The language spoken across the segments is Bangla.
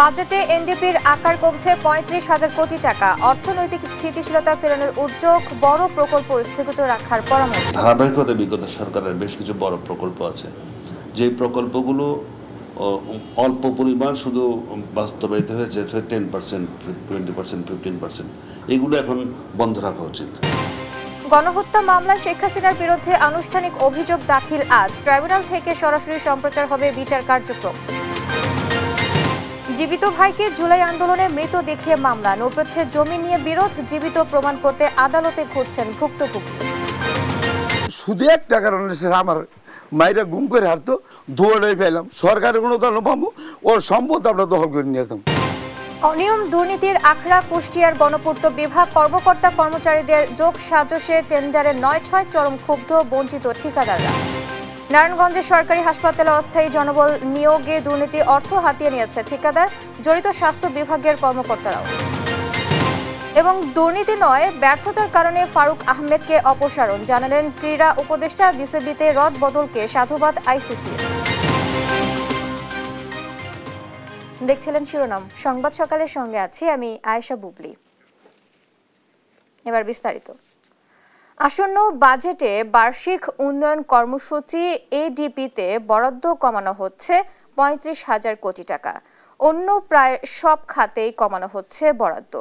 বাজেটে এনডিপির আকার কমছে ৩৫,০০০ কোটি টাকা। অর্থনৈতিক স্থিতিশীলতা ফেরানোর উদ্যোগ, বড় প্রকল্প স্থগিত রাখার পরামর্শ। ধারাবাহিকতা বিগত সরকারের বেশ কিছু বড় প্রকল্প আছে, যে প্রকল্পগুলো অল্প পরিমাণ শুধু বাস্তবায়িত হয়েছে 10%, 20%, 15%, এগুলো এখন বন্ধ রাখা উচিত। গণহত্যা মামলায় শেখ হাসিনার বিরুদ্ধে আনুষ্ঠানিক অভিযোগ দাখিল আজ। ট্রাইব্যুনাল থেকে সরাসরি সম্প্রচার হবে বিচার কার্যক্রম। জীবিত ভাইকে জুলাই আন্দোলনে মৃত দেখিয়ে মামলা, নৈপথ্যে জমি নিয়ে বিরোধ, জীবিত প্রমাণ করতে আদালতে ঘুরছেন ভুক্তভোগী। শুধু একটা কারণ আমার মায়েরা গুম করে হারতো, দৌড়াই পেলাম সরকারের কোনো দল পাবো, ওর সম্পদ আমরা দখল করে নিয়ে যেতাম। অনিয়ম দুর্নীতির আখড়া কুষ্টিয়ার গণপূর্ত বিভাগ, কর্মকর্তা কর্মচারীদের যোগ সাজসে টেন্ডারে ৯/৬ চরম ক্ষুব্ধ বঞ্চিত ঠিকাদাররা। নারায়ণগঞ্জের সরকারি হাসপাতালে অস্থায়ী জনবল নিয়োগে দুর্নীতি, অর্থ হাতিয়ে নিয়েছে ঠিকাদার, জড়িত স্বাস্থ্য বিভাগের কর্মকর্তারাও। এবং দুর্নীতি নয়, ব্যর্থতার কারণে ফারুক আহমেদকে অপসারণ, জানালেন ক্রীড়া উপদেষ্টা। বিসিবিতে রদ বদলকে সাধুবাদ আইসিসি। দেখছিলেন শিরোনাম, সংবাদ সকালের সঙ্গে আছি আমি আয়েশা বুবলি। এবার বিস্তারিত। আসন্ন বাজেটে বার্ষিক উন্নয়ন কর্মসূচি এডিপিতে বরাদ্দ কমানো হচ্ছে ৩৫,০০০ কোটি টাকা। অন্য প্রায় সব খাতেই কমানো হচ্ছে বরাদ্দ।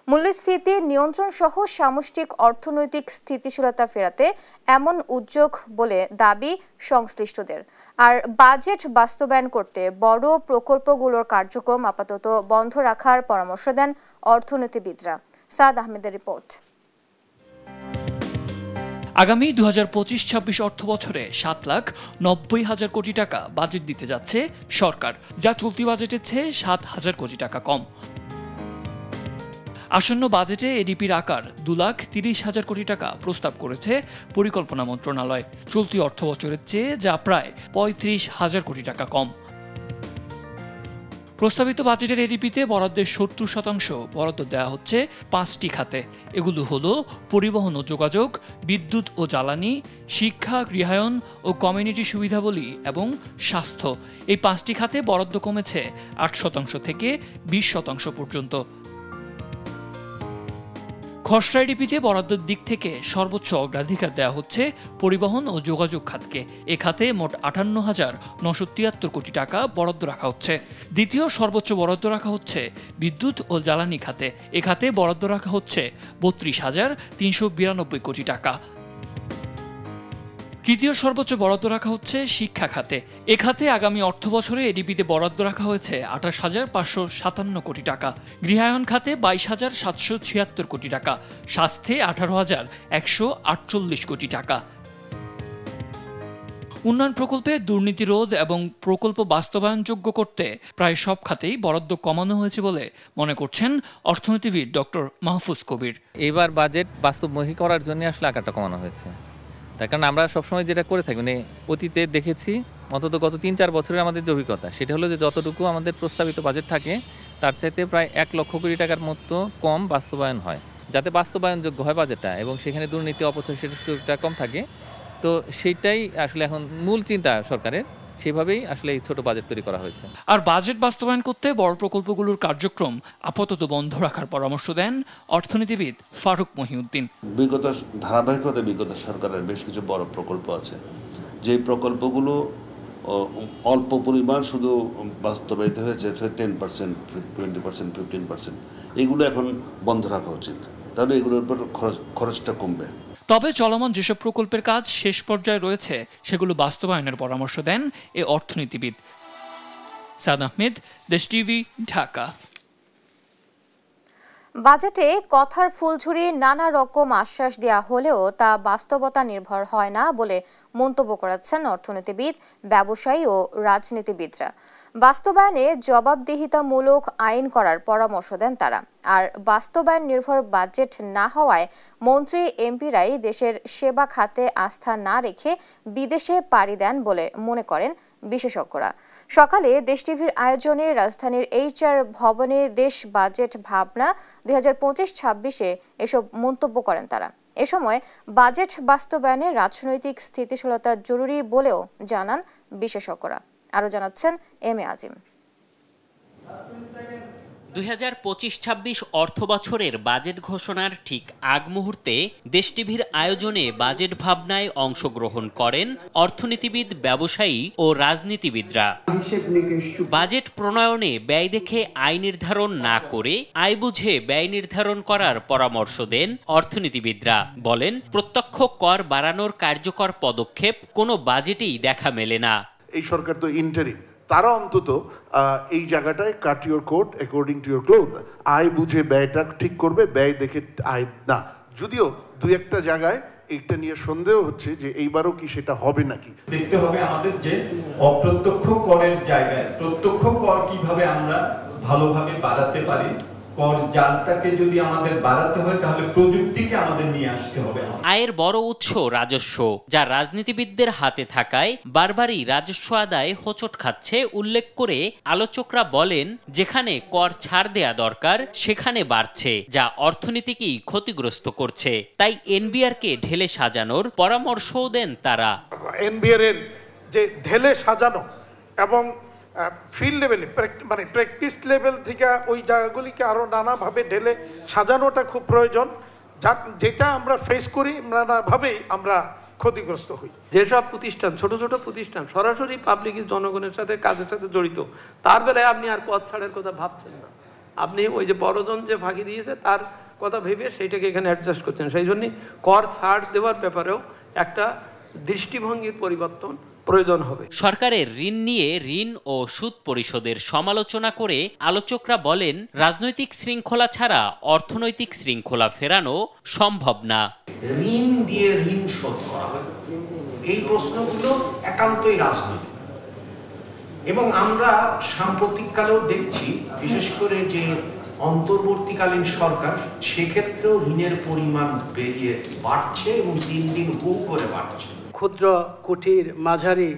মূল্যস্ফীতি নিয়ন্ত্রণ সহ সামষ্টিক অর্থনৈতিক স্থিতিশীলতা ফেরাতে এমন উদ্যোগ বলে দাবি সংশ্লিষ্টদের। আর বাজেট বাস্তবায়ন করতে বড় প্রকল্পগুলোর কার্যক্রম আপাতত বন্ধ রাখার পরামর্শ দেন অর্থনীতিবিদরা। সাদ আহমেদের রিপোর্ট। আগামী ২০২৫-২৬ অর্থবছরে ৭,৯০,০০০ কোটি টাকা বাজেট দিতে যাচ্ছে সরকার, যা চলতি বাজেটের চেয়ে ৭,০০০ কোটি টাকা কম। আসন্ন বাজেটে এডিপির আকার ২,৩০,০০০ কোটি টাকা প্রস্তাব করেছে পরিকল্পনা মন্ত্রণালয়, চলতি অর্থবছরের চেয়ে যা প্রায় ৩৫,০০০ কোটি টাকা কম। প্রস্তাবিত বাজেটের এডিপিতে বরাদ্দের ৭০% বরাদ্দ দেওয়া হচ্ছে ৫টি খাতে। এগুলো হলো পরিবহন ও যোগাযোগ, বিদ্যুৎ ও জ্বালানি, শিক্ষা, গৃহায়ন ও কমিউনিটি সুবিধাবলী এবং স্বাস্থ্য। এই 5টি খাতে বরাদ্দ কমেছে ৮% থেকে 20% পর্যন্ত। খসড়া এডিপিতে বরাদ্দের দিক থেকে সর্বোচ্চ অগ্রাধিকার দেওয়া হচ্ছে পরিবহন ও যোগাযোগ খাতকে। এ খাতে মোট ৫৮,৯৭৩ কোটি টাকা বরাদ্দ রাখা হচ্ছে। দ্বিতীয় সর্বোচ্চ বরাদ্দ রাখা হচ্ছে বিদ্যুৎ ও জ্বালানি খাতে। এ খাতে বরাদ্দ রাখা হচ্ছে ৩২,৩৯২ কোটি টাকা। তৃতীয় সর্বোচ্চ বরাদ্দ রাখা হচ্ছে শিক্ষা খাতে। এ খাতে আগামী অর্থবছরে এডিপিতে বরাদ্দ রাখা হয়েছে ২৮,৫৫৭ কোটি টাকা। গৃহায়ন খাতে ২২,৭৭৬ কোটি টাকা, স্বাস্থ্যে ১৮,১৪৮ কোটি টাকা। উন্নয়ন প্রকল্পে দুর্নীতি রোধ এবং প্রকল্প বাস্তবায়নযোগ্য করতে প্রায় সব খাতেই বরাদ্দ কমানো হয়েছে বলে মনে করছেন অর্থনীতিবিদ ডক্টর মাহফুজ কবির। এবার বাজেট বাস্তবমুখী করার জন্য আসলে আকারটা কমানো হয়েছে। তার কারণ আমরা সবসময় যেটা করে থাকি, মানে অতীতে দেখেছি, অন্তত গত ৩-৪ বছরের আমাদের যে অভিজ্ঞতা, সেটা হলো যে যতটুকু আমাদের প্রস্তাবিত বাজেট থাকে তার চাইতে প্রায় ১,০০,০০০ কোটি টাকার মতো কম বাস্তবায়ন হয়। যাতে বাস্তবায়নযোগ্য হয় বাজেটটা এবং সেখানে দুর্নীতি অপচয় সেটা কম থাকে। তো সেইটাই আসলে এখন মূল চিন্তা সরকারের, সেভাবেই আসলে এই ছোট বাজেট তৈরি করা হয়েছে। আর বাজেট বাস্তবায়ন করতে বড় প্রকল্পগুলোর কার্যক্রম আপাতত বন্ধ রাখার পরামর্শ দেন অর্থনীতিবিদ ফারুক মহিউদ্দিন। বিগত সরকারের বেশ কিছু বড় প্রকল্প আছে, যে প্রকল্পগুলো অল্প পরিমাণ শুধু বাস্তবায়িত হয়েছে 10%, 20%, 15%, এগুলো এখন বন্ধ রাখা উচিত। তাহলে এগুলোর উপর খরচটা কমবে। তবে চলমান যেসব প্রকল্পের কাজ শেষ পর্যায়ে রয়েছে সেগুলো বাস্তবায়নের পরামর্শ দেন এ অর্থনীতিবিদ। সাদ আহমেদ, দেশ টিভি, ঢাকা। বাজেটে কথার ফুলঝুরি, নানা রকম আশ্বাস দেওয়া হলেও তা বাস্তবতা নির্ভর হয় না বলে মন্তব্য করেছেন অর্থনীতিবিদ, ব্যবসায়ী ও রাজনীতিবিদরা। বাস্তবায়নে জবাবদিহিতামূলক আইন করার পরামর্শ দেন তারা। আর বাস্তবায়ন নির্ভর বাজেট না হওয়ায় মন্ত্রী এমপিরাই দেশের সেবা খাতে আস্থা না রেখে বিদেশে পাড়ি দেন বলে মনে করেন বিশেষজ্ঞরা। সকালে দেশ টিভির আয়োজনে রাজধানীর HR ভবনে দেশ বাজেট ভাবনা ২০২৫-২৬-এ এসব মন্তব্য করেন তারা। এ সময় বাজেট বাস্তবায়নে রাজনৈতিক স্থিতিশীলতা জরুরি বলেও জানান বিশেষজ্ঞরা। আরো জানাচ্ছেন এম এ আজিম। 2025-26 অর্থবছরের বাজেট ঘোষণার ঠিক আগ মুহূর্তে দেশ টিভির আয়োজনে বাজেট ভাবনায় অংশগ্রহণ করেন অর্থনীতিবিদ, ব্যবসায়ী ও রাজনীতিবিদরা। বাজেট প্রণয়নে ব্যয় দেখে আয় নির্ধারণ না করে আয় বুঝে ব্যয় নির্ধারণ করার পরামর্শ দেন অর্থনীতিবিদরা। বলেন, প্রত্যক্ষ কর বাড়ানোর কার্যকর পদক্ষেপ কোনো বাজেটেই দেখা মেলে না। এই সরকার তো ইন্টারিম, তারা অন্তত এই জায়গাটায় cut your coat according to your cloth, আয় বুঝে ব্যয়টা ঠিক করবে, ব্যয় দেখে আয় না। যদিও দুই একটা জায়গায় এইটা নিয়ে সন্দেহ হচ্ছে যে এইবারও কি সেটা হবে নাকি। দেখতে হবে আমাদের যে অপ্রত্যক্ষ করের জায়গায় প্রত্যক্ষ কর কিভাবে আমরা ভালোভাবে বাড়াতে পারি। কর জালটাকে যদি আমাদের বাড়াতে হয় তাহলে প্রযুক্তিকে আমাদের নিয়ে আসতে হবে। আয়ের বড় উৎস রাজস্ব, যা রাজনীতিবিদদের হাতে থাকায় বারবারই রাজস্ব আদায় হোঁচট খাচ্ছে উল্লেখ করে আলোচকরা বলেন, যেখানে কর ছাড় দেয়া দরকার সেখানে বাড়ছে, যা অর্থনীতিকেই ক্ষতিগ্রস্ত করছে। তাই এনবিআরকে ঢেলে সাজানোর পরামর্শও দেন তারা। এনবিআর এর যে ঢেলে সাজানো এবং ফিল্ড লেভেলে মানে প্র্যাকটিস লেভেল থেকে ওই জায়গাগুলিকে আরও নানাভাবে ঢেলে সাজানোটা খুব প্রয়োজন, যেটা আমরা ফেস করি নানাভাবেই আমরা ক্ষতিগ্রস্ত হই। যেসব প্রতিষ্ঠান ছোট ছোট প্রতিষ্ঠান সরাসরি পাবলিক জনগণের সাথে কাজের সাথে জড়িত, তার বেলায় আপনি আর পথ ছাড়ের কথা ভাবছেন না। আপনি ওই যে বড়জন যে ফাঁকি দিয়েছে তার কথা ভেবে সেইটাকে এখানে অ্যাডজাস্ট করছেন। সেই জন্যই কর ছাড় দেওয়ার ব্যাপারেও একটা দৃষ্টিভঙ্গির পরিবর্তন প্রয়োজন হবে। সরকারের ঋণ নিয়ে ঋণ ও সুদ পরিশোধের সমালোচনা করে আলোচকরা বলেন, রাজনৈতিক শৃঙ্খলা ছাড়া অর্থনৈতিক শৃঙ্খলা ফেরানো সম্ভব না। ঋণ দিয়ে ঋণ শোধ করা হয়, এই প্রশ্নগুলো একান্তই রাজনৈতিক। এবং আমরা সাম্প্রতিককালেও দেখছি, বিশেষ করে যে অন্তর্বর্তীকালীন সরকার, সেক্ষেত্রেও ঋণের পরিমাণ বাড়ছে এবং দিন দিন হু করে বাড়ছে। ক্ষুদ্র, কুটির, মাঝারি,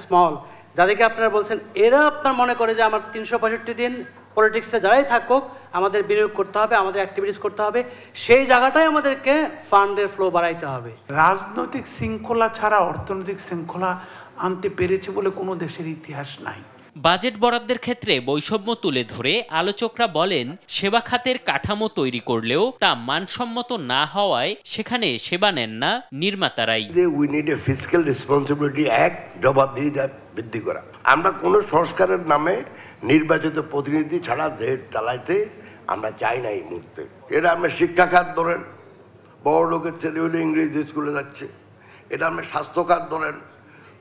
স্মল, যাদেরকে আপনারা বলছেন, এরা আপনার মনে করে যে আমার 365 দিন পলিটিক্সে যারাই থাকুক আমাদের বিনিয়োগ করতে হবে, আমাদের অ্যাক্টিভিটিস করতে হবে, সেই জায়গাটাই আমাদেরকে ফান্ডের ফ্লো বাড়াইতে হবে। রাজনৈতিক শৃঙ্খলা ছাড়া অর্থনৈতিক শৃঙ্খলা আনতে পেরেছে বলে কোনো দেশের ইতিহাস নাই। বাজেট বরাদ্দের ক্ষেত্রে বৈষম্য তুলে ধরে আলোচকরা বলেন, সেবা খাতের কাঠামো তৈরি করলেও তা মানসম্মত না হওয়ায় সেখানে সেবা নেন না নির্মাতারাই। We need a fiscal responsibility act, জবাবদিহিতা বৃদ্ধি করা। আমরা কোনো সংস্কারের নামে নির্বাচিত প্রতিনিধি ছাড়া দেশ চালাইতে আমরা চাই না এই মুহূর্তে। এটা আমরা শিক্ষা খাত ধরেন, বড় লোকের ছেলে হলে ইংরেজি স্কুলে যাচ্ছে। এটা আমরা স্বাস্থ্য খাত ধরেন,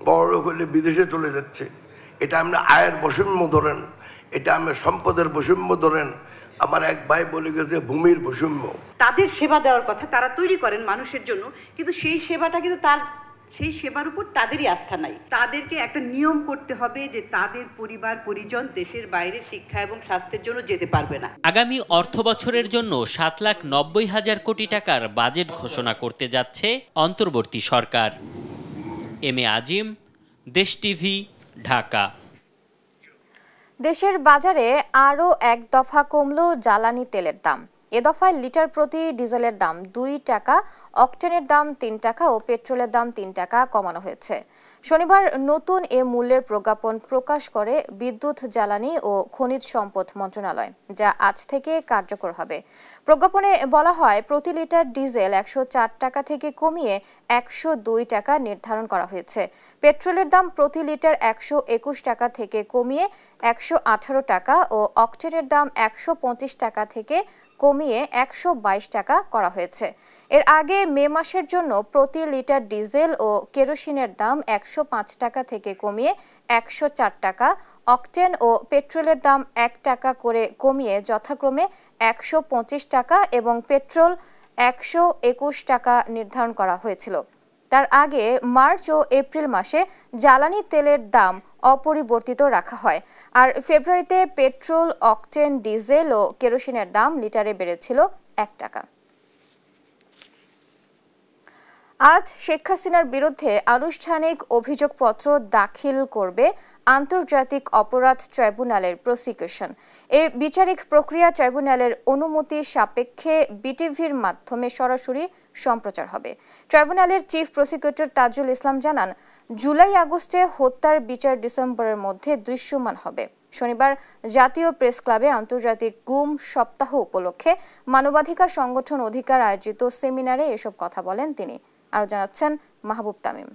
বড় লোক হলে বিদেশে চলে যাচ্ছে। এটা আমরা আয়ের বৈষম্য ধরেন, এটা আমরা সম্পদের বৈষম্য ধরেন। আমার এক ভাই বলে গেছে ভূমির বৈষম্য। তাদের সেবা দেওয়ার কথা তারা তৈরি করেন মানুষের জন্য, কিন্তু সেই সেবাটা কিন্তু সেই সেবার উপর তাদেরই আস্থা নাই। তাদেরকে একটা নিয়ম করতে হবে যে তাদের পরিবার পরিজন দেশের বাইরে শিক্ষা এবং স্বাস্থ্যের জন্য যেতে পারবে না। আগামী অর্থ বছরের জন্য 7,90,000 কোটি টাকার বাজেট ঘোষণা করতে যাচ্ছে অন্তর্বর্তী সরকার। এম এ আজিম, দেশ টিভি, ঢাকা। দেশের বাজারে আরও এক দফা কমল জ্বালানি তেলের দাম। এ দফায় লিটার প্রতি ডিজেলের দাম 2 টাকা, অকটেনের দাম 3 টাকা ও পেট্রোলের দাম 3 টাকা কমানো হয়েছে। শনিবার নতুন এ মূল্যের প্রজ্ঞাপন প্রকাশ করে বিদ্যুৎ, জ্বালানি ও খনিজ সম্পদ মন্ত্রণালয়, যা আজ থেকে কার্যকর হবে। প্রজ্ঞাপনে বলা হয়, প্রতি লিটার ডিজেল 104 টাকা থেকে কমিয়ে 102 টাকা নির্ধারণ করা হয়েছে। পেট্রোলের দাম প্রতি লিটার 121 টাকা থেকে কমিয়ে 118 টাকা ও অকটেনের দাম 125 টাকা থেকে কমিয়ে 122 টাকা করা হয়েছে। এর আগে মে মাসের জন্য প্রতি লিটার ডিজেল ও কেরোসিনের দাম 105 টাকা থেকে কমিয়ে 104 টাকা, অকটেন ও পেট্রোলের দাম 1 টাকা করে কমিয়ে যথাক্রমে 125 টাকা এবং পেট্রোল 121 টাকা নির্ধারণ করা হয়েছিল। তার আগে মার্চ ও এপ্রিল মাসে জ্বালানি তেলের দাম অপরিবর্তিত রাখা হয়, আর ফেব্রুয়ারিতে পেট্রোল, অকটেন, ডিজেল ও কেরোসিনের দাম লিটারে বেড়েছিল 1 টাকা। আজ শেখ হাসিনার বিরুদ্ধে আনুষ্ঠানিক অভিযোগপত্র দাখিল করবে আন্তর্জাতিক অপরাধ ট্রাইব্যুনালের প্রসিকিউশন। এই বিচারিক প্রক্রিয়া ট্রাইব্যুনালের অনুমতি সাপেক্ষে বিটিভির মাধ্যমে সরাসরি সম্প্রচার হবে। ট্রাইব্যুনালের চিফ প্রসিকিউটর তাজুল ইসলাম জানান, জুলাই আগস্টে হত্যার বিচার ডিসেম্বরের মধ্যে দৃশ্যমান হবে। শনিবার জাতীয় প্রেস ক্লাবে আন্তর্জাতিক গুম সপ্তাহ উপলক্ষে মানবাধিকার সংগঠন অধিকার আয়োজিত সেমিনারে এসব কথা বলেন তিনি। আরো জানাচ্ছেন মাহবুব তামিম।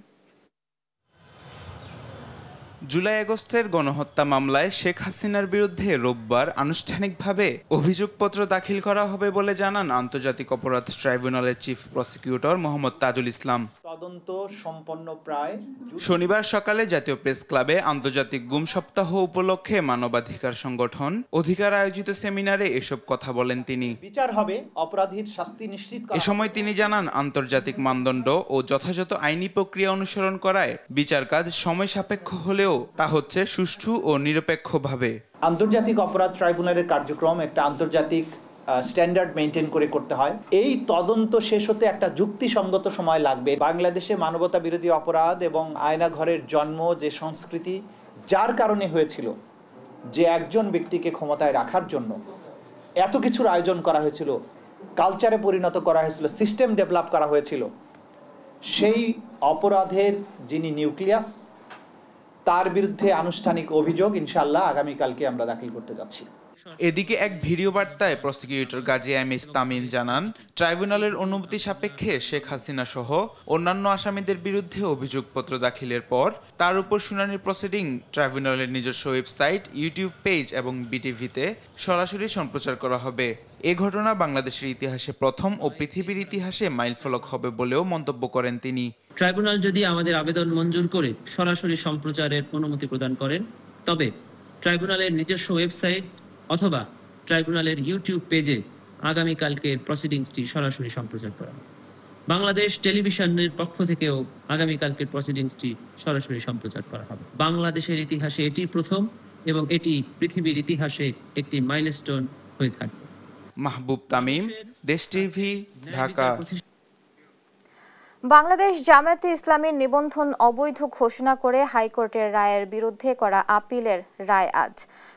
জুলাই আগস্টের গণহত্যা মামলায় শেখ হাসিনার বিরুদ্ধে রোববার আনুষ্ঠানিকভাবে অভিযোগপত্র দাখিল করা হবে বলে জানান আন্তর্জাতিক অপরাধ ট্রাইব্যুনালের চিফ প্রসিকিউটর মোহাম্মদ তাজুল ইসলাম। তদন্ত সম্পন্ন প্রায় শনিবার সকালে জাতীয় প্রেস ক্লাবে আন্তর্জাতিক গুম সপ্তাহ উপলক্ষে মানবাধিকার সংগঠন অধিকার আয়োজিত সেমিনারে এসব কথা বলেন তিনি। বিচার হবে, অপরাধীর শাস্তি নিশ্চিত করা। এ সময় তিনি জানান আন্তর্জাতিক মানদণ্ড ও যথাযথ আইনি প্রক্রিয়া অনুসরণ করায় বিচার কাজ সময় সাপেক্ষ হলেও তা হচ্ছে সুষ্ঠু ও নিরপেক্ষভাবে। আন্তর্জাতিক অপরাধ ট্রাইব্যুনালের কার্যক্রম একটা আন্তর্জাতিক স্ট্যান্ডার্ড মেনটেন করে করতে হয়। এই তদন্ত শেষ হতে একটা যুক্তিসঙ্গত সময় লাগবে। বাংলাদেশে মানবতা বিরোধী অপরাধ এবং আয়নাঘরের জন্ম যে সংস্কৃতি যার কারণে হয়েছিল, যে একজন ব্যক্তিকে ক্ষমতায় রাখার জন্য এত কিছুর আয়োজন করা হয়েছিল, কালচারে পরিণত করা হয়েছিল, সিস্টেম ডেভেলপ করা হয়েছিল, সেই অপরাধের যিনি নিউক্লিয়াস তার বিরুদ্ধে আনুষ্ঠানিক অভিযোগ ইনশাআল্লাহ আগামীকালকে আমরা দাখিল করতে যাচ্ছি। এদিকে এক ভিডিও বার্তায় প্রসিকিউটর গাজী এমএস তামিম জানান ট্রাইব্যুনালের অনুমতি সাপেক্ষে শেখ হাসিনা সহ অন্যান্য আসামিদের বিরুদ্ধে অভিযোগপত্র দাখিলের পর তার উপর শুনানির প্রসিডিং ট্রাইব্যুনালের নিজস্ব ওয়েবসাইট, ইউটিউব পেজ এবং বিটিভিতে সরাসরি সম্প্রচার করা হবে। এ ঘটনা বাংলাদেশের ইতিহাসে প্রথম ও পৃথিবীর ইতিহাসে মাইলফলক হবে বলেও মন্তব্য করেন তিনি। ট্রাইব্যুনাল যদি আমাদের আবেদন মঞ্জুর করে সরাসরি সম্প্রচারের অনুমতি প্রদান করেন, তবে ট্রাইব্যুনালের নিজস্ব ওয়েবসাইট অথবা ট্রাইব্যুনালের ইউটিউব পেজে আগামীকালকে প্রসিডিংসটি সরাসরি সম্প্রচার করা হবে। বাংলাদেশ টেলিভিশনের পক্ষ থেকেও আগামীকালকের প্রসিডিংসটি সরাসরি সম্প্রচার করা হবে। বাংলাদেশের ইতিহাসে এটি প্রথম এবং এটি পৃথিবীর ইতিহাসে একটি মাইলস্টোন হয়ে থাকবে। মাহবুব তামিম, দেশ টিভি, ঢাকা। বাংলাদেশ জামায়াতে ইসলামীর নিবন্ধন অবৈধ ঘোষণা করে হাইকোর্টের রায়ের বিরুদ্ধে করা আপিলের রায় আজ।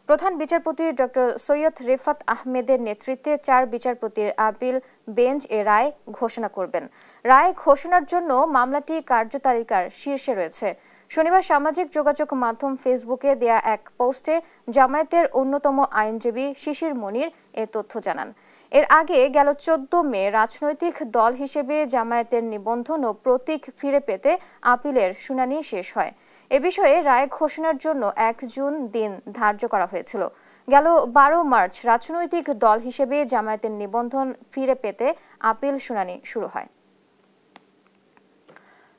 প্রধান বিচারপতি ডক্টর সৈয়দ রেফাত আহমেদের নেতৃত্বে 4 বিচারপতির আপিল বেঞ্চ এ রায় ঘোষণা করবেন। রায় ঘোষণার জন্য মামলাটি কার্যতালিকার শীর্ষে রয়েছে। শনিবার সামাজিক যোগাযোগ মাধ্যম ফেসবুকে দেয়া এক পোস্টে জামায়াতের অন্যতম আইনজীবী শিশির মনির এ তথ্য জানান। এর আগে গেল 14 মে রাজনৈতিক দল হিসেবে জামায়াতের নিবন্ধন ও প্রতীক ফিরে পেতে আপিলের শুনানি শেষ হয়। এ বিষয়ে রায় ঘোষণার জন্য 1 জুন দিন ধার্য করা হয়েছিল। গেল 12 মার্চ রাজনৈতিক দল হিসেবে জামায়াতের নিবন্ধন ফিরে পেতে আপিল শুনানি শুরু হয়।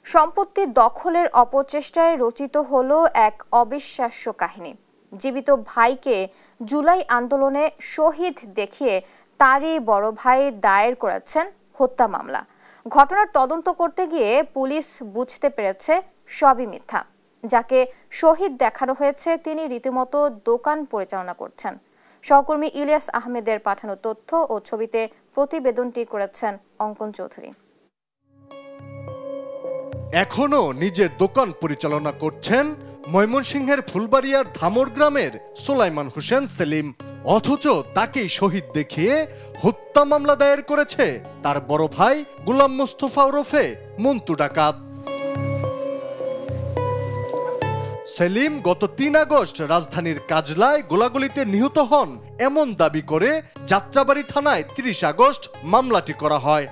সম্পত্তি দখলের অপচেষ্টায় রচিত হলো এক অবিশ্বাস্য কাহিনী। জীবিত ভাইকে জুলাই আন্দোলনে শহীদ দেখিয়ে তারই বড় ভাই দায়ের করেছেন হত্যা মামলা। ঘটনার তদন্ত করতে গিয়ে পুলিশ বুঝতে পেরেছে সবই মিথ্যা। যাকে শহীদ দেখানো হয়েছে তিনি রীতিমতো দোকান পরিচালনা করছেন। সহকর্মী ইলিয়াস আহমেদের পাঠানো তথ্য ও ছবিতে প্রতিবেদনটি করেছেন অঙ্কন চৌধুরী। এখনো নিজের দোকান পরিচালনা করছেন ময়মনসিংহের ফুলবাড়িয়ার ধামর গ্রামের সোলাইমান হোসেন সেলিম, অথচ তাকেই শহীদ দেখিয়ে হত্যা মামলা দায়ের করেছে তার বড় ভাই গোলাম মোস্তফা ওরফে মন্টু ডাকাত। সেলিম গত 3 আগস্ট রাজধানীর কাজলায় গোলাগুলিতে নিহত হন এমন দাবি করে যাত্রাবাড়ি থানায় 30 আগস্ট মামলাটি করা হয়।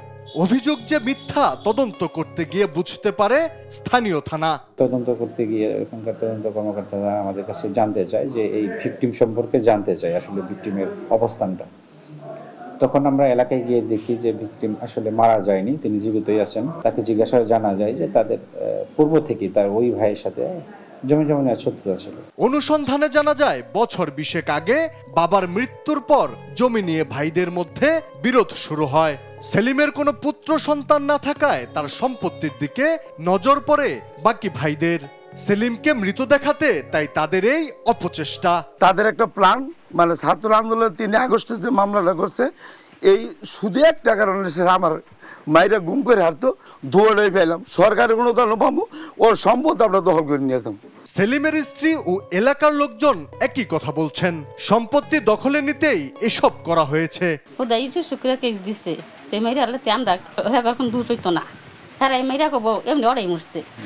অভিযোগ যে মিথ্যা তদন্ত করতে গিয়ে বুঝতে পারে স্থানীয় থানা। তদন্ত করতে গিয়ে এখানকার তদন্ত কর্মকর্তারা আমাদের কাছে জানতে চায় যে এই ভিকটিম সম্পর্কে জানতে চায়, আসলে ভিকটিমের অবস্থানটা। তখন আমরা এলাকায় গিয়ে দেখি যে ভিকটিম আসলে মারা যায়নি, তিনি জীবিতই আছেন। তাকে জিজ্ঞাসায় জানা যায় যে তাদের পূর্ব থেকে তার ওই ভাইয়ের সাথে জমি শত্রুতা ছিল। অনুসন্ধানে জানা যায় বছর 20 আগে বাবার মৃত্যুর পর জমি নিয়ে ভাইদের মধ্যে বিরোধ শুরু হয়। সেলিমের কোনো পুত্র সন্তান না থাকায় তার সম্পত্তির দিকে নজর পড়ে বাকি ভাইদের। সেলিমকে মৃত দেখাতে তাই তাদের এই অপচেষ্টা। তাদের একটা প্ল্যান, মানে ছাত্র আন্দোলনের 3 আগস্টে যে মামলাটা করছে, এই শুধু একটা কারণে আমার মাইরা গুম করে হারতো, দৌড়াই পেলাম সরকারের কোনো দল পাবো, ওর সম্পদ আমরা দখল করে নিয়ে যেতাম। সেলিমের স্ত্রী ও এলাকার লোকজন একই কথা বলছেন, সম্পত্তি দখলে নিতেই এসব করা হয়েছে।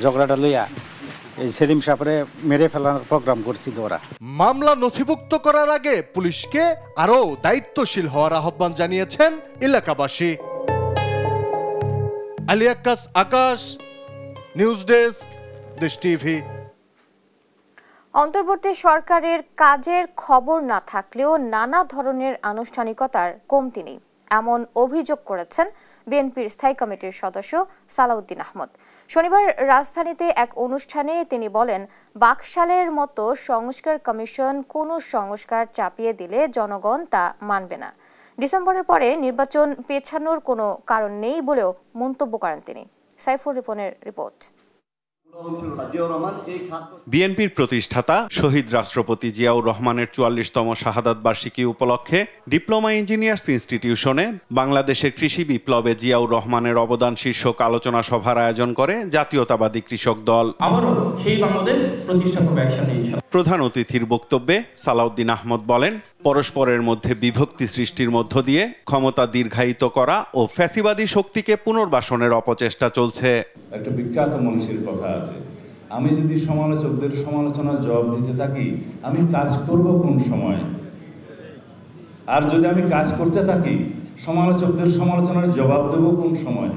ঝগড়াটা লইয়া এই সেলিম সাহেবরে মেরে ফেলার প্রোগ্রাম করছিল ওরা। মামলা নথিভুক্ত করার আগে পুলিশকে আরও দায়িত্বশীল হওয়ার আহ্বান জানিয়েছেন এলাকাবাসী। আলী আকাশ, নিউজ ডেস্ক, দেশ টিভি। অন্তর্বর্তী সরকারের কাজের খবর না থাকলেও নানা ধরনের আনুষ্ঠানিকতার কমতি নেই, এমন অভিযোগ করেছেন বিএনপির স্থায়ী কমিটির সদস্য সালাউদ্দিন আহমদ। শনিবার রাজধানীতে এক অনুষ্ঠানে তিনি বলেন, বাকশালের মতো সংস্কার কমিশন কোনো সংস্কার চাপিয়ে দিলে জনগণ তা মানবে না। ডিসেম্বরের পরে নির্বাচন পেছানোর কোনো কারণ নেই বলেও মন্তব্য করেন তিনি। সাইফুর রিপনের রিপোর্ট। বিএনপির প্রতিষ্ঠাতা শহীদ রাষ্ট্রপতি জিয়াউর রহমানের ৪৪তম শাহাদাত বার্ষিকী উপলক্ষে ডিপ্লোমা ইঞ্জিনিয়ার্স ইনস্টিটিউশনে বাংলাদেশের কৃষি বিপ্লবে জিয়াউর রহমানের অবদান শীর্ষক আলোচনা সভার আয়োজন করে জাতীয়তাবাদী কৃষক দল। প্রধান অতিথির বক্তব্যে সালাউদ্দিন আহমদ বলেন, পরস্পরের মধ্যে বিভক্তি সৃষ্টির মধ্য দিয়ে ক্ষমতা দীর্ঘায়িত করা ও ফ্যাসিবাদী শক্তিকে পুনর্বাসনের অপচেষ্টা চলছে। একটা বিখ্যাত মনীষীর কথা আছে, আমি যদি সমালোচকদের সমালোচনার জবাব দিতে থাকি, আমি কাজ করব কোন সময়? আর যদি আমি কাজ করতে থাকি, সমালোচকদের সমালোচনার জবাব দেব কোন সময়?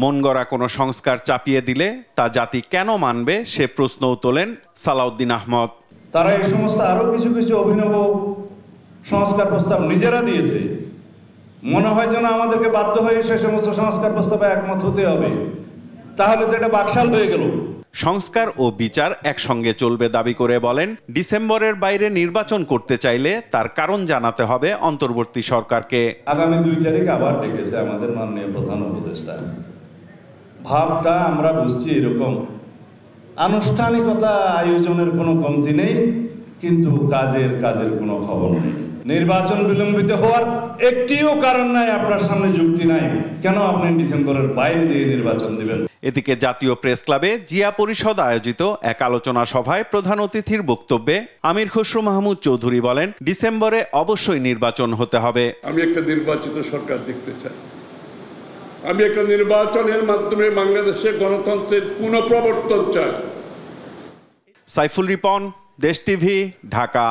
মন গড়া কোনো সংস্কার চাপিয়ে দিলে তা জাতি কেন মানবে সে প্রশ্নও তোলেন সালাউদ্দিন আহমদ। তারা এই সমস্ত আরো কিছু কিছু অভিনব সংস্কার প্রস্তাব নিজেরা দিয়েছে। মনে হয় যেন আমাদেরকে বাধ্য হয়ে সে সমস্ত সংস্কার প্রস্তাবে একমত হতে হবে, তাহলে তো এটা বাকশাল হয়ে গেল। সংস্কার ও বিচার একসঙ্গে চলবে দাবি করে বলেন, ডিসেম্বরের বাইরে নির্বাচন করতে চাইলে তার কারণ জানাতে হবে অন্তর্বর্তী সরকারকে। আগামী ২ তারিখ আবার ডেকেছে আমাদের মাননীয় প্রধান উপদেষ্টা। ভাবটা আমরা বুঝছি এরকম, আনুষ্ঠানিকতা আয়োজনের কোনো কমতি নেই, কিন্তু কাজের কোনো খবর নেই। নির্বাচন বিলম্বিত হওয়ার একটিও কারণ নাই, আপনার সামনে যুক্তি নাই, কেন আপনি ডিসেম্বরের বাইরে গিয়ে নির্বাচন দিবেন। এদিকে জাতীয় প্রেস ক্লাবে জিয়া পরিষদ আয়োজিত এক আলোচনা সভায় প্রধান অতিথির বক্তব্যে আমির খসরু মাহমুদ চৌধুরী বলেন, ডিসেম্বরে অবশ্যই নির্বাচন হতে হবে। আমি একটা নির্বাচিত সরকার দেখতে চাই। আমি একটা নির্বাচনের মাধ্যমে বাংলাদেশের গণতন্ত্রের পুনঃপ্রবর্তন চাই। সাইফুল রিপন, দেশ টিভি, ঢাকা।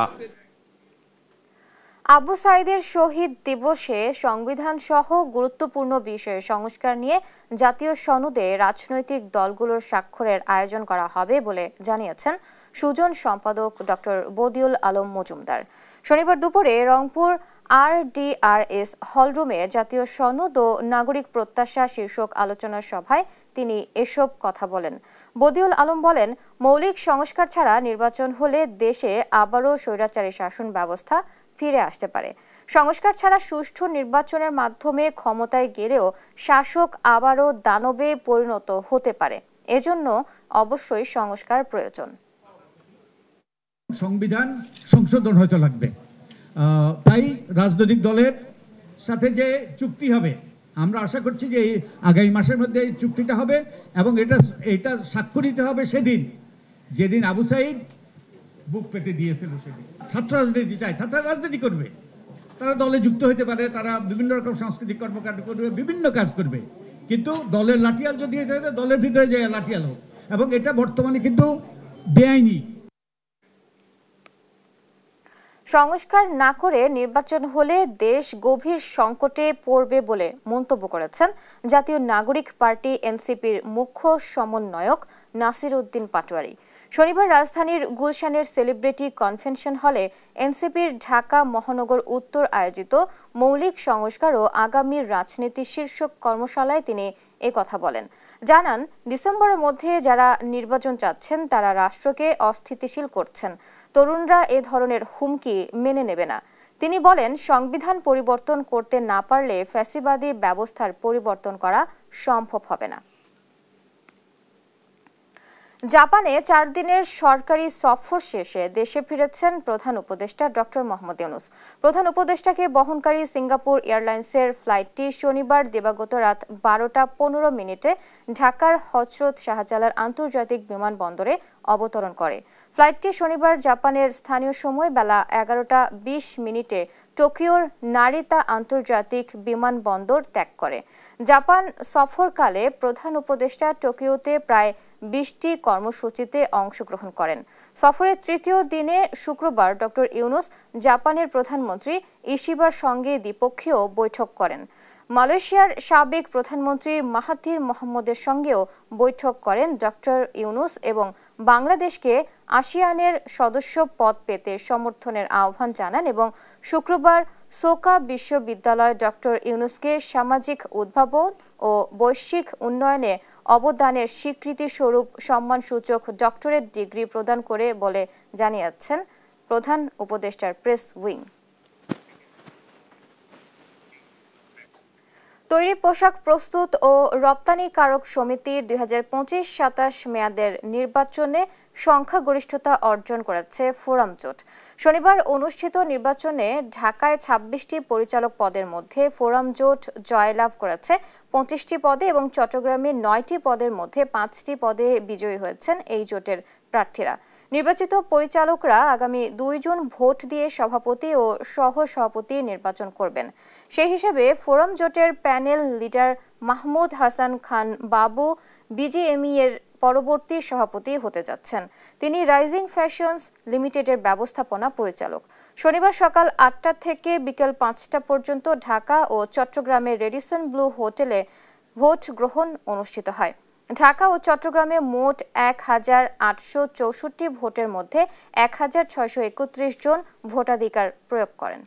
আবু সাঈদের শহীদ দিবসে সংবিধান সহ গুরুত্বপূর্ণ বিষয়ে সংস্কার নিয়ে জাতীয় সনদে রাজনৈতিক দলগুলোর স্বাক্ষরের আয়োজন করা হবে বলে জানিয়েছেন সুজন সম্পাদক ডক্টর বদিউল আলম মজুমদার। শনিবার দুপুরে রংপুর RDRS হলরুমে জাতীয় সনদ ও নাগরিক প্রত্যাশা শীর্ষক আলোচনা সভায় তিনি এসব কথা বলেন। বদিউল আলম বলেন, মৌলিক সংস্কার ছাড়া নির্বাচন হলে দেশে আবারও স্বৈরাচারী শাসন ব্যবস্থা ফিরে আসতে পারে। সংস্কার ছাড়া সুষ্ঠু নির্বাচনের মাধ্যমে ক্ষমতায় গেলেও শাসক আবারও দানবে পরিণত হতে পারে। এজন্য অবশ্যই সংস্কার প্রয়োজন। সংবিধান সংশোধন হয়তো লাগবে, তাই রাজনৈতিক দলের সাথে যে চুক্তি হবে, আমরা আশা করছি যে আগামী মাসের মধ্যে এই চুক্তিটা হবে এবং এটা স্বাক্ষরিত হবে সেদিন যেদিন আবু সাঈদ বুক পেতে দিয়েছিল। সেদিন ছাত্র রাজনীতি চায়, ছাত্র রাজনীতি করবে, তারা দলে যুক্ত হতে পারে, তারা বিভিন্ন রকম সাংস্কৃতিক কর্মকাণ্ড করবে, বিভিন্ন কাজ করবে, কিন্তু দলের লাঠিয়াল যদি দলের ভিতরে যায় লাঠিয়াল হোক, এবং এটা বর্তমানে কিন্তু বেআইনি। সংস্কার না করে নির্বাচন হলে দেশ গভীর সংকটে পড়বে বলে মন্তব্য করেছেন জাতীয় নাগরিক পার্টি এনসিপির মুখ্য সমন্বয়ক নাসির উদ্দিন পাটোয়ারি। শনিবার রাজধানীর গুলশানের সেলিব্রিটি কনভেনশন হলে এনসিপির ঢাকা মহানগর উত্তর আয়োজিত মৌলিক সংস্কার ও আগামীর রাজনীতি শীর্ষক কর্মশালায় তিনি এই কথা বলেন। জানান, ডিসেম্বরের মধ্যে যারা নির্বাচন চাচ্ছেন তারা রাষ্ট্রকে অস্থিতিশীল করছেন। তরুণরা এ ধরনের হুমকি মেনে নেবে না। তিনি বলেন, সংবিধান পরিবর্তন করতে না পারলে ফ্যাসিবাদী ব্যবস্থার পরিবর্তন করা সম্ভব হবে না। জাপানে ৪ দিনের সরকারি সফর শেষে দেশে ফিরেছেন প্রধান উপদেষ্টা ডক্টর মোহাম্মদ ইউনূস। প্রধান উপদেষ্টাকে বহনকারী সিঙ্গাপুর এয়ারলাইন্সের ফ্লাইটটি শনিবার দিবাগত রাত ১২টা ১৫ মিনিটে ঢাকার হযরত শাহজালাল আন্তর্জাতিক বিমানবন্দরে অবতরণ করে। ফ্লাইটটি শনিবার জাপানের স্থানীয় সময় বেলা 11:20 টোকিওর নারিতা আন্তর্জাতিক বিমানবন্দর ত্যাগ করে। জাপান সফরকালে প্রধান উপদেষ্টা টোকিওতে প্রায় 20টি কর্মসূচিতে অংশগ্রহণ করেন। সফরের তৃতীয় দিনে শুক্রবার ডক্টর ইউনুস জাপানের প্রধানমন্ত্রী ইশিবার সঙ্গে দ্বিপক্ষীয় বৈঠক করেন। মালয়েশিয়ার সাবেক প্রধানমন্ত্রী মাহাথির মোহাম্মদের সঙ্গেও বৈঠক করেন ডক্টর ইউনুস এবং বাংলাদেশকে আসিয়ানের সদস্য পদ পেতে সমর্থনের আহ্বান জানান এবং শুক্রবার সোকা বিশ্ববিদ্যালয় ডক্টর ইউনুসকে সামাজিক উদ্ভাবন ও বৈশ্বিক উন্নয়নে অবদানের স্বীকৃতি স্বরূপ সম্মানসূচক ডক্টরেট ডিগ্রি প্রদান করে বলে জানিয়েছেন প্রধান উপদেষ্টার প্রেস উইং। তৈরি পোশাক প্রস্তুত ও রপ্তানিকারক সমিতির 2025-27 মেয়াদের নির্বাচনে সংখ্যাগরিষ্ঠতা অর্জন করেছে ফোরাম জোট। শনিবার অনুষ্ঠিত নির্বাচনে ঢাকায় 26টি পরিচালক পদের মধ্যে ফোরাম জোট জয়লাভ করেছে 25টি পদে এবং চট্টগ্রামে 9টি পদের মধ্যে 5টি পদে বিজয়ী হয়েছেন এই জোটের প্রার্থীরা। নির্বাচিত পরিচালকরা আগামী 2 জুন ভোট দিয়ে সভাপতি ও সহ-সভাপতি নির্বাচন করবেন। সেই হিসাবে ফোরাম জোটের প্যানেল লিডার মাহমুদ হাসান খান বাবু বিজিএমই এর পরবর্তী সভাপতি হতে যাচ্ছেন। তিনি রাইজিং ফ্যাশনস লিমিটেডের ব্যবস্থাপনা পরিচালক। শনিবার সকাল 8টা থেকে বিকেল 5টা পর্যন্ত ঢাকা ও চট্টগ্রামের রেডিসন ব্লু হোটেলে ভোট গ্রহণ অনুষ্ঠিত হয়। ঢাকা ও চট্টগ্রামে মোট 1864 ভোটের মধ্যে 1631 জন ভোটাধিকার প্রয়োগ করেন।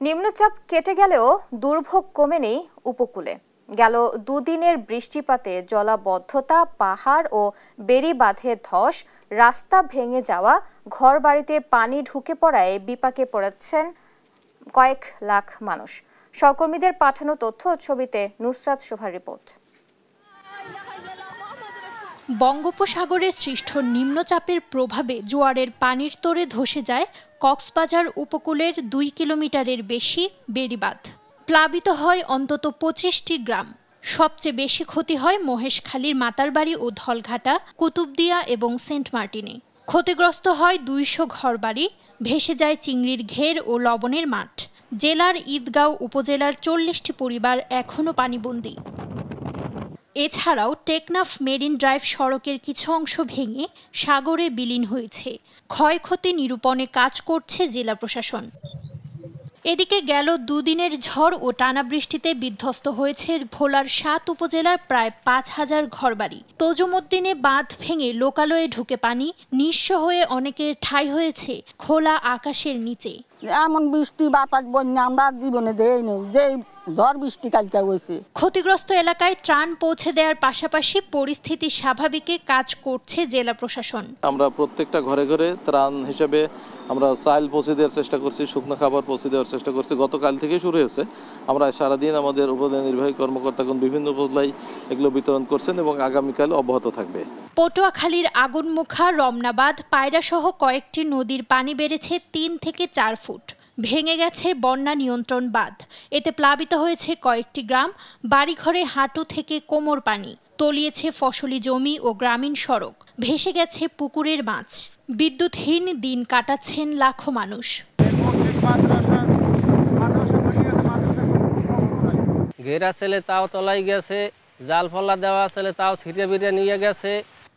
নিম্নচাপ কেটে গেলেও দুর্ভোগ কমেনি উপকূলে। গেল দুদিনের বৃষ্টিপাতে জলাবদ্ধতা, পাহাড় ও বেড়িবাঁধে ধস, রাস্তা ভেঙে যাওয়া, ঘরবাড়িতে পানি ঢুকে পড়ায় বিপাকে পড়েছেন কয়েক লাখ মানুষ। সহকর্মীদের পাঠানো তথ্য ও ছবিতে নুসরাত শোভার রিপোর্ট। বঙ্গোপসাগরে সৃষ্ট নিম্নচাপের প্রভাবে জোয়ারের পানির তোড়ে ধসে যায় কক্সবাজার উপকূলের 2 কিলোমিটারের বেশি বেড়িবাঁধ। প্লাবিত হয় অন্তত 25টি গ্রাম। সবচেয়ে বেশি ক্ষতি হয় মহেশখালীর মাতারবাড়ি ও ধলঘাটা, কুতুবদিয়া এবং সেন্ট মার্টিনে। ক্ষতিগ্রস্ত হয় 200 ঘরবাড়ি, ভেসে যায় চিংড়ির ঘের ও লবণের মাঠ। জেলার ঈদগাঁও উপজেলার 40টি পরিবার এখনও পানিবন্দী। এছাড়াও টেকনাফ মেরিন ড্রাইভ সড়কের কিছু অংশ ভেঙে সাগরে বিলীন হয়েছে। ক্ষয়ক্ষতি নিরূপণে কাজ করছে জেলা প্রশাসন। এদিকে গেল দুদিনের ঝড় ও টানা বৃষ্টিতে বিধ্বস্ত হয়েছে ভোলার 7 উপজেলার প্রায় 5000 ঘরবাড়ি। তজুমুদ্দিনে বাঁধ ভেঙে লোকালয়ে ঢুকে পানি, নিঃস্ব হয়ে অনেকের ঠাঁই হয়েছে খোলা আকাশের নিচে। এমন বৃষ্টি বাতাস বন্যা আমরা জীবনে দেইনি, যে ঝড় বৃষ্টি কালকে হয়েছে। ক্ষতিগ্রস্ত এলাকায় ত্রাণ পৌঁছে দেওয়ার পাশাপাশি পরিস্থিতি স্বাভাবিকে কাজ করছে জেলা প্রশাসন। আমরা প্রত্যেকটা ঘরে ঘরে ত্রাণ হিসেবে আমরা চাল পৌঁছে দেওয়ার চেষ্টা করছি, শুকনো খাবার পৌঁছে দেওয়ার চেষ্টা করছি। গতকাল থেকে শুরু হয়েছে। আমরা সারাদিন আমাদের উপজেলা নির্বাহী কর্মকর্তাগণ বিভিন্ন উপজেলায় এগুলো বিতরণ করছেন এবং আগামীকাল অব্যাহত থাকবে। পটুয়াখালীর আগুনমুখা, রমনাবাদ, পায়রাসহ কয়েকটি নদীর পানি বেড়েছে 3 থেকে 4 ফুট। ভেঙে গেছে বন্যা নিয়ন্ত্রণ বাঁধ। এতে প্লাবিত হয়েছে কয়েকটি গ্রাম। বাড়িঘরে হাঁটু থেকে কোমর পানি। তলিয়েছে ফসলি জমি ও গ্রামীণ সড়ক। ভেসে গেছে পুকুরের মাছ। বিদ্যুৎহীন দিন কাটাচ্ছেন লাখো মানুষ। ঘেরা ছেলে তাও তলাই গেছে, জাল ফলা দেওয়া ছেলে তাও ছিটিয়ে বিড়ে নিয়ে গেছে।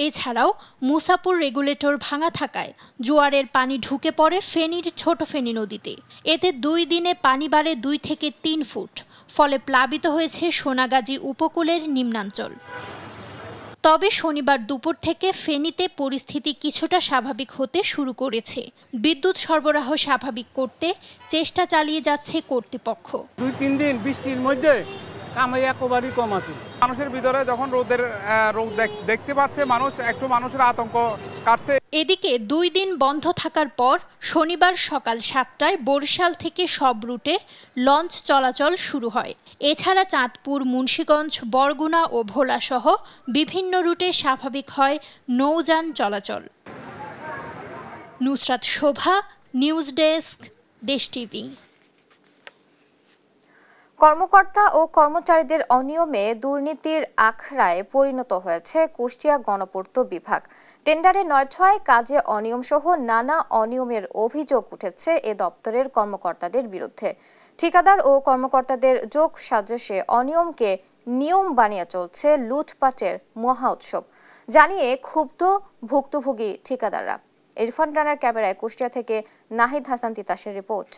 এছাড়াও মুসাপুর রেগুলেটর ভাঙা থাকায় জোয়ারের পানি ঢুকে পড়ে ফেনীর ছোট ফেনী নদীতে। এতে 2 দিনে পানি বাড়ে 2 থেকে 3 ফুট। ফলে প্লাবিত হয়েছে সোনাগাজী উপকূলের নিম্নাঞ্চল। তবে শনিবার দুপুর থেকে ফেনীতে পরিস্থিতি কিছুটা স্বাভাবিক হতে শুরু করেছে। বিদ্যুৎ সরবরাহ স্বাভাবিক করতে চেষ্টা চালিয়ে যাচ্ছে কর্তৃপক্ষ। 2-3 দিন বৃষ্টির মধ্যে কামাই একেবারেই কম আছে। মানুষের ভিতরে যখন রোদ দেখতে পাচ্ছে, মানুষের আতঙ্ক কাটছে। এদিকে 2 দিন বন্ধ থাকার পর শনিবার সকাল 7টায় বরিশাল থেকে সব রুটে লঞ্চ চলাচল শুরু হয়। এছাড়া চাঁদপুর, মুন্সিগঞ্জ, বরগুনা ও ভোলা সহ বিভিন্ন রুটে স্বাভাবিক হয় নৌযান চলাচল। নুসরাত শোভা, নিউজ ডেস্ক, দেশ টিভি। কর্মকর্তা ও কর্মচারীদের অনিয়মে দুর্নীতির আখড়ায় পরিণত হয়েছে কুষ্টিয়া গণপূর্ত বিভাগ। টেন্ডারে ৯/৬ কাজে অনিয়ম সহ নানা অনিয়মের অভিযোগ উঠেছে এ দপ্তরের কর্মকর্তাদের বিরুদ্ধে। ঠিকাদার ও কর্মকর্তাদের যোগ সাজসে অনিয়মকে নিয়ম বানিয়ে চলছে লুটপাটের মহা উৎসব জানিয়ে ক্ষুব্ধ ভুক্তভোগী ঠিকাদাররা। ইরফান রানার ক্যামেরায় কুষ্টিয়া থেকে নাহিদ হাসান তিতাসের রিপোর্ট।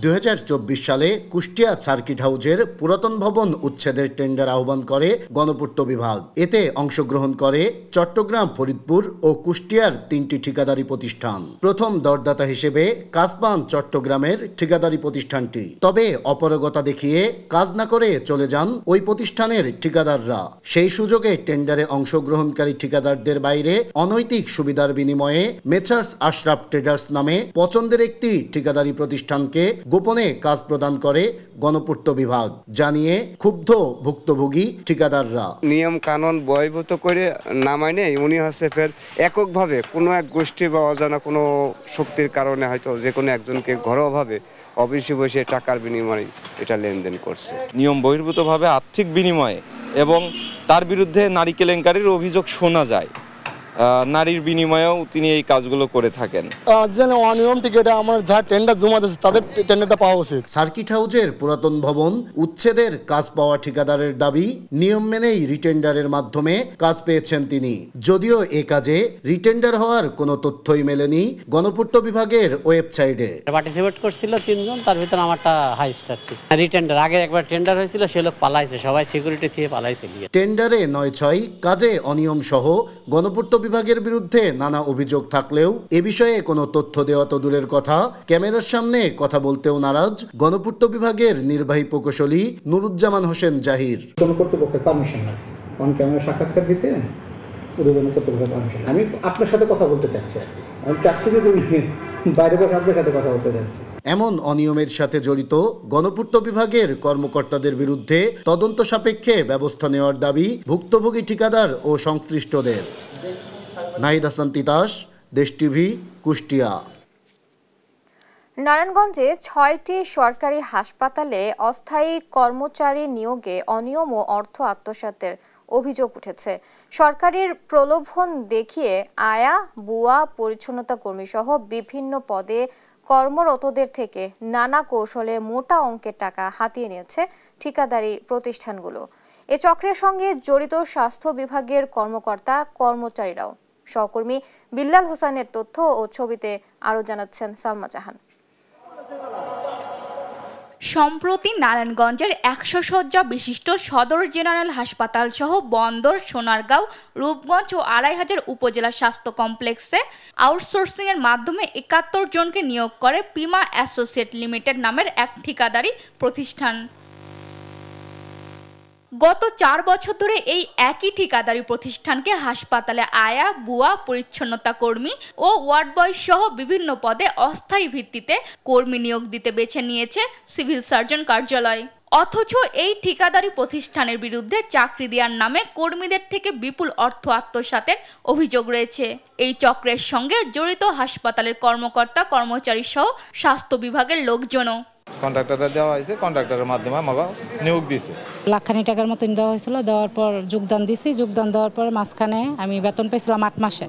2024 সালে কুষ্টিয়া সার্কিট হাউজের পুরাতন ভবন উচ্ছেদের টেন্ডার আহ্বান করে গণপূর্ত বিভাগ। এতে অংশগ্রহণ করে চট্টগ্রাম, ফরিদপুর ও কুষ্টিয়ার 3টি ঠিকাদারি প্রতিষ্ঠান। প্রথম দরদাতা হিসেবে কাজ পান চট্টগ্রামের ঠিকাদারি প্রতিষ্ঠানটি। তবে অপারগতা দেখিয়ে কাজ না করে চলে যান ওই প্রতিষ্ঠানের ঠিকাদাররা। সেই সুযোগে টেন্ডারে অংশগ্রহণকারী ঠিকাদারদের বাইরে অনৈতিক সুবিধার বিনিময়ে মেসার্স আশরাফ ট্রেডার্স নামে পছন্দের একটি ঠিকাদারি প্রতিষ্ঠানকে গোপনে কাজ প্রদান করে গণপূর্ত বিভাগ জানিয়ে ক্ষুব্ধ ভুক্তভোগী ঠিকাদাররা। নিয়ম কানুন বহির্ভূত করে না মানে উনি হচ্ছে ফের এককভাবে কোনো এক গোষ্ঠী বা অজানা কোনো শক্তির কারণে হয়তো যে কোনো একজনকে ঘরোয়াভাবে অফিসে বসে টাকার বিনিময়ে এটা লেনদেন করছে। নিয়ম বহির্ভূতভাবে আর্থিক বিনিময়ে এবং তার বিরুদ্ধে নারী কেলেঙ্কারির অভিযোগ শোনা যায়। নারীর বিনিময়েও তিনি এই কাজগুলো করে থাকেন। যেন অনিয়ম টিকেটে আমার যা টেন্ডার জমা দিয়েছে তাদের টেন্ডারটা পাওয়া উচিত। সার্কিট হাউজের পুরাতন ভবন উচ্ছেদের কাজ পাওয়া ঠিকাদারের দাবি, নিয়ম মেনেই রিটেন্ডারের মাধ্যমে কাজ পেয়েছেন তিনি। যদিও এ কাজে রিটেন্ডার হওয়ার কোনো তথ্যই মেলেনি গণপূর্ত বিভাগের ওয়েবসাইটে। পার্টিসিপেট করছিল 3 জন, তার ভিতর আমারটা হাইস্ট আর কি। রিটেন্ডার আগে একবার টেন্ডার হয়েছিল, সে লোক পালাইছে, সবাই সিকিউরিটি থেকে পালাইছে। টেন্ডারে ৯/৬ কাজে অনিয়ম সহ গণপূর্ত বিভাগের বিরুদ্ধে নানা অভিযোগ থাকলেও এ বিষয়ে কোনো তথ্য দেওয়া তো দূরের কথা, ক্যামেরার সামনে কথা বলতেও নারাজ গণপূর্ত বিভাগের নির্বাহী প্রকৌশলী নুরুজ্জামান হোসেন জাহির। কোনো কর্তৃপক্ষের পারমিশন না, অন ক্যামেরা সাক্ষাৎকার দিতে কর্তৃপক্ষের পারমিশন। আমি আপনার সাথে কথা বলতে চাচ্ছি, আমি চাচ্ছি যে তুমি বাইরে বসে আপনার সাথে কথা বলতে চাচ্ছি। এমন অনিয়মের সাথে জড়িত গণপূর্ত বিভাগের কর্মকর্তাদের বিরুদ্ধে তদন্ত সাপেক্ষে ব্যবস্থা নেওয়ার দাবি ভুক্তভোগী ঠিকাদার ও সংশ্লিষ্টদের। নাহিদ হাসান তিতাস, দেশ টিভি, কুষ্টিয়া। নারায়ণগঞ্জে 6টি সরকারি হাসপাতালে অস্থায়ী কর্মচারী নিয়োগে অনিয়ম ও অর্থ আত্মসাতের অভিযোগ উঠেছে। সরকারের প্রলোভন দেখিয়ে আয়া, বুয়া, পরিচ্ছন্নতা কর্মী সহ বিভিন্ন পদে কর্মরতদের থেকে নানা কৌশলে মোটা অঙ্কের টাকা হাতিয়ে নিয়েছে ঠিকাদারি প্রতিষ্ঠানগুলো। এ চক্রের সঙ্গে জড়িত স্বাস্থ্য বিভাগের কর্মকর্তা কর্মচারীরাও। সহকর্মী বিল্লাল হোসেনের তথ্য ও ছবিতে আরো জানাচ্ছেন সালমা জাহান। সম্প্রতি নারায়ণগঞ্জের 100 শয্যা বিশিষ্ট সদর জেনারেল হাসপাতাল সহ বন্দর, সোনারগাঁও, রূপগঞ্জ ও 2500 উপজেলা স্বাস্থ্য কমপ্লেক্সে আউটসোর্সিং এর মাধ্যমে 71 জনকে নিয়োগ করে পিমা অ্যাসোসিয়েট লিমিটেড নামের এক ঠিকাদারি প্রতিষ্ঠান। গত 4 বছর ধরে এই একই ঠিকাদারি প্রতিষ্ঠানকে হাসপাতালে আয়া, বুয়া, পরিচ্ছন্নতা কর্মী ও ওয়ার্ড বয় সহ বিভিন্ন পদে অস্থায়ী ভিত্তিতে কর্মী নিয়োগ দিতে বেছে নিয়েছে সিভিল সার্জন কার্যালয়। অথচ এই ঠিকাদারি প্রতিষ্ঠানের বিরুদ্ধে চাকরি দেওয়ার নামে কর্মীদের থেকে বিপুল অর্থ আত্মসাতের অভিযোগ রয়েছে। এই চক্রের সঙ্গে জড়িত হাসপাতালের কর্মকর্তা, কর্মচারী সহ স্বাস্থ্য বিভাগের লোকজনও। কন্ট্রাক্টররা দেওয়া হয়েছে, কন্ট্রাক্টরের মাধ্যমে আমাকে নিয়োগ দিয়েছে। লাখখানি টাকার মতন দেওয়া হয়েছিল, দেওয়ার পর যোগদান দিছি। যোগদান দেওয়ার পর মাঝখানে আমি বেতন পেয়েছিলাম 8 মাসে।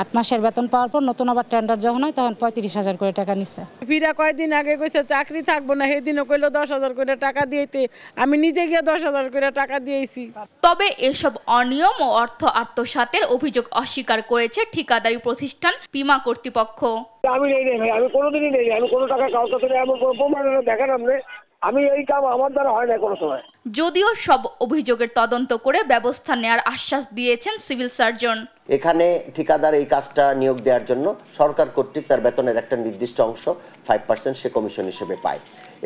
8 মাসের বেতন পাওয়ার পর নতুন আবার টেন্ডার যখন হয় তখন 35,000 করে টাকা নিচ্ছে। ফিরা কয়েকদিন আগে কইছে চাকরি থাকবো না, সেদিনও কইলো 10,000 করে টাকা দিয়েতে আমি নিজে গিয়ে 10,000 করে টাকা দিয়েছি। তবে এসব অনিয়ম ও অর্থ আত্মসাতের অভিযোগ অস্বীকার করেছে ঠিকাদারি প্রতিষ্ঠান পিমা কর্তৃপক্ষ। আমি নেই ভাই, আমি কোনোদিনই নেই, আমি কোনো টাকা কাউকে থেকে এমন কোনো প্রমাণ দেখান আপনি, আমি এই কাম আমার দ্বারা হয় না কোনো সময়। যদিও সব অভিযোগের তদন্ত করে ব্যবস্থা নেওয়ার আশ্বাস দিয়েছেন সিভিল সার্জন। এখানে ঠিকাদার এই কাজটা নিয়োগ দেওয়ার জন্য সরকার কর্তৃক তার বেতনের একটা নির্দিষ্ট অংশ 5% সে কমিশন হিসেবে পায়।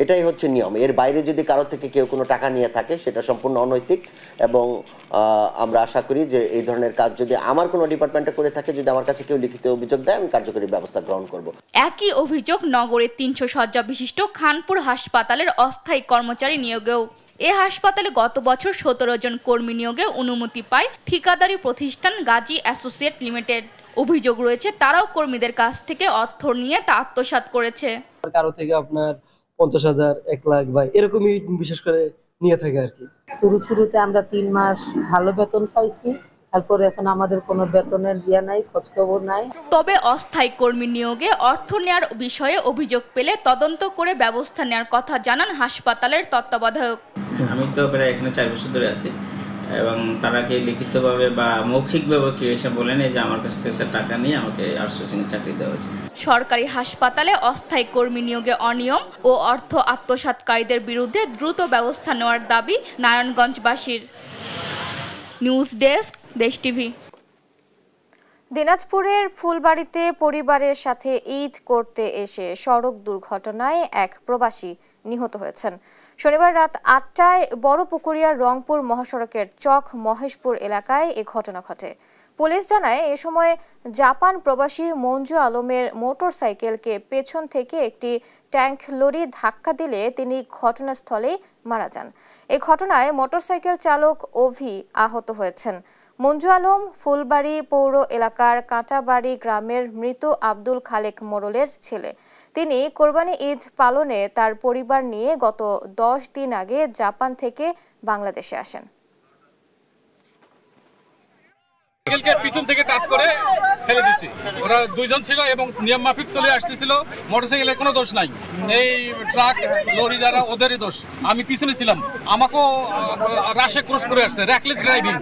এটাই হচ্ছে নিয়ম। এর বাইরে যদি কারো থেকে কেউ কোনো টাকা নিয়ে থাকে সেটা সম্পূর্ণ অনৈতিক এবং আমরা আশা করি যে এই ধরনের কাজ যদি আমার কোনো ডিপার্টমেন্টে করে থাকে, যদি আমার কাছে কেউ লিখিত অভিযোগ দেয়, আমি কার্যকরী ব্যবস্থা গ্রহণ করব। একই অভিযোগ নগরের 300 শয্যা বিশিষ্ট খানপুর হাসপাতালের অস্থায়ী কর্মচারী নিয়োগেও। এ হাসপাতালে গত বছর 17 জন কর্মী নিয়োগে অনুমতি পায় ঠিকাদারি প্রতিষ্ঠান গাজী অ্যাসোসিয়েট লিমিটেড। অভিযোগ রয়েছে তারাও কর্মীদের কাছ থেকে অর্থ নিয়ে তা আত্মসাৎ করেছে। কারো থেকে আপনার 50,000, 1 লাখ বা এরকমই বিশেষ করে নিয়ে থাকে আর কি। শুরুতে আমরা 3 মাস ভালো বেতন পাইছি, তারপরে এখন আমাদের কোনো বেতনের নাই, খোঁজখবর নাই। তবে অস্থায়ী কর্মী নিয়োগে অর্থ নেওয়ার বিষয়ে অভিযোগ পেলে তদন্ত করে ব্যবস্থা নেওয়ার কথা জানান হাসপাতালের তত্ত্বাবধায়ক। আমি তো প্রায় এখানে 4 বছর ধরে আছি এবং তারা কে লিখিতভাবে বা মৌখিকভাবে কেউ এসে বলেন যে আমার কাছ থেকে টাকা নিয়ে আমাকে আউটসোর্সিং এর চাকরি দেওয়া হয়েছে। সরকারি হাসপাতালে অস্থায়ী কর্মী নিয়োগে অনিয়ম ও অর্থ আত্মসাৎকারীদের বিরুদ্ধে দ্রুত ব্যবস্থা নেওয়ার দাবি নারায়ণগঞ্জবাসীর। নিউজ ডেস্ক, দেশ টিভি। দিনাজপুরের ফুলবাড়িতে পরিবারের সাথে ঈদ করতে এসে সড়ক দুর্ঘটনায় এক প্রবাসী নিহত হয়েছেন। শনিবার রাত 8টায় বড়পুকুরিয়ার রংপুর মহাসড়কের চক মহেশপুর এলাকায় এ ঘটনা ঘটে। পুলিশ জানায় এ সময় জাপান প্রবাসী মঞ্জু আলমের মোটরসাইকেলকে পেছন থেকে একটি ট্যাঙ্ক লরি ধাক্কা দিলে তিনি ঘটনাস্থলেই মারা যান। এই ঘটনায় মোটরসাইকেল চালক অভি আহত হয়েছেন। মঞ্জু আলম ফুলবাড়ি পৌর এলাকার কাঁটাবাড়ি গ্রামের মৃত আব্দুল খালেক মোড়লের ছেলে। তিনি কোরবানি ঈদ পালনে তার পরিবার নিয়ে গত 10 দিন আগে জাপান থেকে বাংলাদেশে আসেন। সাইকেলকে পিছন থেকে টাচ করে ফেলে দিছে। ওরা দুইজন ছিল এবং নিয়ম মাফিক চলে আসতেছিল। মোটরসাইকেলের কোনো দোষ নাই, এই ট্রাক লরি যারা ওদেরই দোষ। আমি পিছনে ছিলাম, আমাকেও রাশে ক্রস করে আসছে, র্যাকলেস ড্রাইভিং।